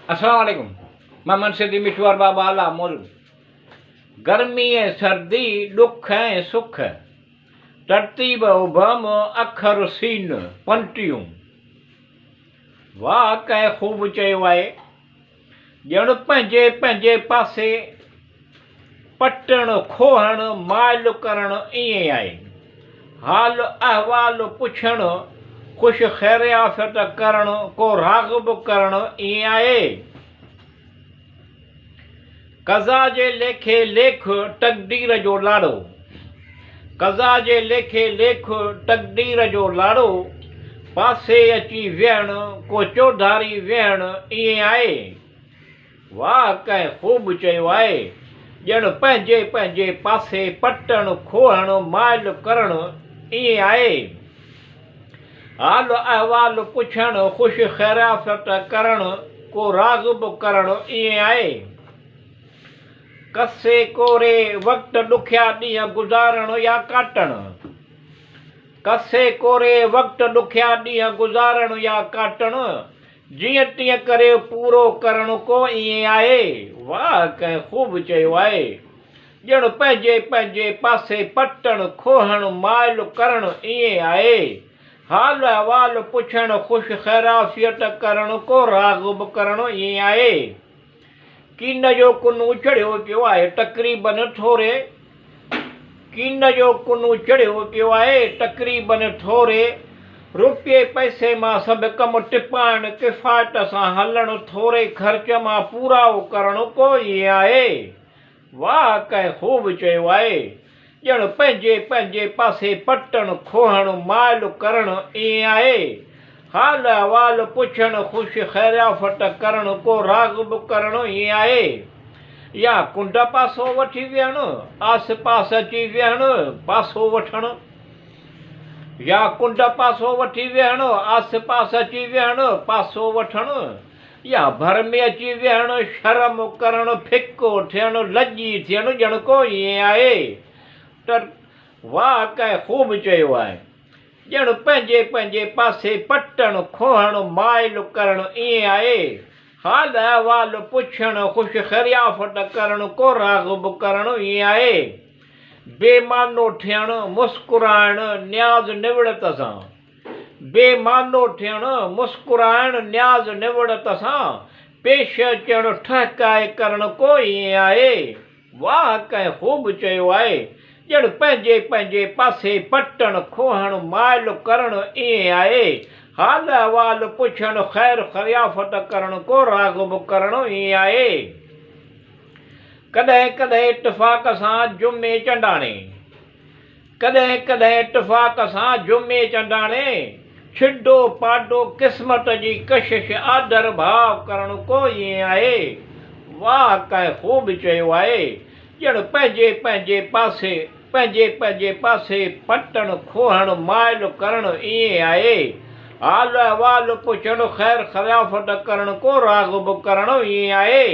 अस्सलाम वालेकुम। मैं मुंशी मिशवार बाबा आला मुल। गर्मी है सर्दी दुख है सुख, तरतीब उभम अखर सीन पंटियूं। वाह कंहिं ख़ूब चयो आहे, ॼण पंहिंजे पंहिंजे पासे पटण खोहण माइल करण ईअं आहे। हाल अहवाल पुछण ख़ुश ख़ैरियात करण को राग़िब करण ईअं आहे। क़ज़ा जे लेखे लेख तक़दीर जो लाड़ो, क़ज़ा जे लेखे लेख तक़दीर जो लाड़ो, पासे अची विहण को चौधारी विहण ईअं आहे। वाह कंहिं ख़ूब चयो आहे, ॼण पंहिंजे पंहिंजे पासे पटण खोहण माइल करण ईअं आहे। हाल अहवाल पुछण ख़ुश ख़ैरियात करण को राग़िब करण ईअं आहे। कसे कोरे वक़्त ॾुखिया ॾींहं गुज़ारण या काटण, कसे कोरे वक़्त ॾुखिया ॾींहं गुज़ारण या काटण, जीअं तीअं करे पूरो करण को ईअं आहे। वाह कंहिं ख़ूब चयो आहे, ॼण पंहिंजे पंहिंजे पासे पटण खोहण माइल करण ईअं आहे। हाल अहवाल पुछण ख़ुश ख़ैरियात करण को राग़िब करण ईअं आहे। कीन जो कुनू चढ़ियो पियो आहे तक़रीबन थोरे, कीन जो कुनू चढ़ियो पियो आहे तक़रीबन थोरे, रुपये पैसे मां सभु कम टिपाइण किफ़ायत सां हलण, थोरे ख़र्च मां पूराओ करण को ईअं आहे। वाह कंहिं ख़ूब चयो आहे, ॼण पंहिंजे पंहिंजे पासे पटण खोहण माइल करण ईअं आहे। हाल अहवाल पुछण ख़ुश ख़ैरियात करण को राग़िब करण ईअं आहे। या कुंड पासो वठी विहण, आस पास अची विहण पासो वठण, या कुंड पासो वठी विहण, आस पास अची विहण पासो वठण, या भर में अची विहण शर्म करण फिको थियण लॼी थियण ॼण को ईअं आहे। त वाह कंहिं ख़ूब चयो आहे, ॼण पंहिंजे पंहिंजे पासे पटण खोहण माइल करण ईअं आहे। हाल अहवाल पुछण ख़ुश ख़ैरियात करण को राग़िब करण ईअं आहे। बेमानो थियण मुस्कुराइण न्याज़ निवड़त सां, बेमानो थियण मुस्कुराइण न्याज़ निवड़त सां, पेश अचण ठहकाए करण को ईअं आहे। वाह कंहिं ख़ूब चयो आहे, ॼण पंहिंजे पंहिंजे पासे पटण खोहण माइल करण ईअं आहे। हाल अहवाल पुछण ख़ैर ख़ैरियात करण को राग़िब करण ईअं आहे। कॾहिं कॾहिं इत्तिफ़ाक़ सां जुमे चंडाणे, कॾहिं कॾहिं इत्तिफ़ाक़ सां जुमे चंडाणे, छिडो पाडो क़िस्मत जी कशिश आदर भाव करण को ईअं आहे। वाह कंहिं ख़ूब चयो आहे, ॼण पंहिंजे पंहिंजे पासे पंहिंजे पंहिंजे पासे पटण खोहण माइल करण ईअं आहे। हाल अहवाल पुछण ख़ैर ख़ैरियात करण को राग़िब करण ईअं आहे।